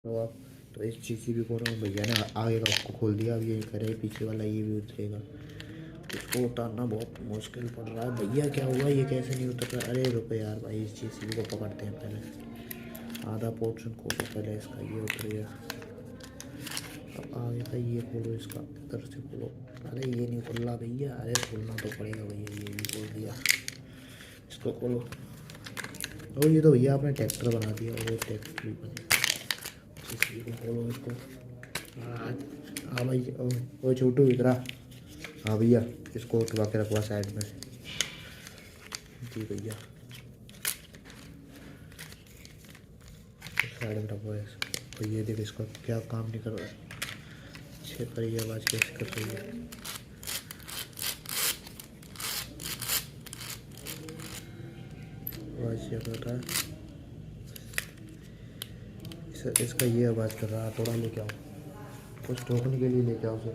तो आप तो इस जीसीबी को ना भैया ने आगे का उसको खोल दिया। अब ये करे पीछे वाला ये भी उतरेगा। इसको उतारना बहुत मुश्किल पड़ रहा है। भैया क्या हुआ, ये कैसे नहीं उतर रहा? अरे रुको यार भाई, इस जीसीबी को पकड़ते हैं पहले। आधा पोर्शन खोलो पहले इसका, ये उतर गया। अब आगे का ये खोलो, इसका इधर से खोलो। अरे ये नहीं खुल रहा भैया। अरे खोलना तो पड़ेगा भैया, ये भी खोल दिया। इसको खोलो। और ये तो भैया आपने ट्रैक्टर बना दिया। वो ट्रैक्टर भी बने। जीसीबी को खोलो इसको। हाँ हाँ भाई, ओ छोटू इधर आ। हाँ भैया, इसको उठवा के रखवा साइड में। जी भैया, साइड में रखवा इसको। तो ये देख, इसका क्या काम नहीं कर रहा है। चेक करिए आवाज़ कैसे कर रही है। आवाज़ चेक कर रहा है। इसका ये आवाज़ कर रहा है। थोड़ा लेके आओ, कुछ ठोकने के लिए लेके आओ उसे।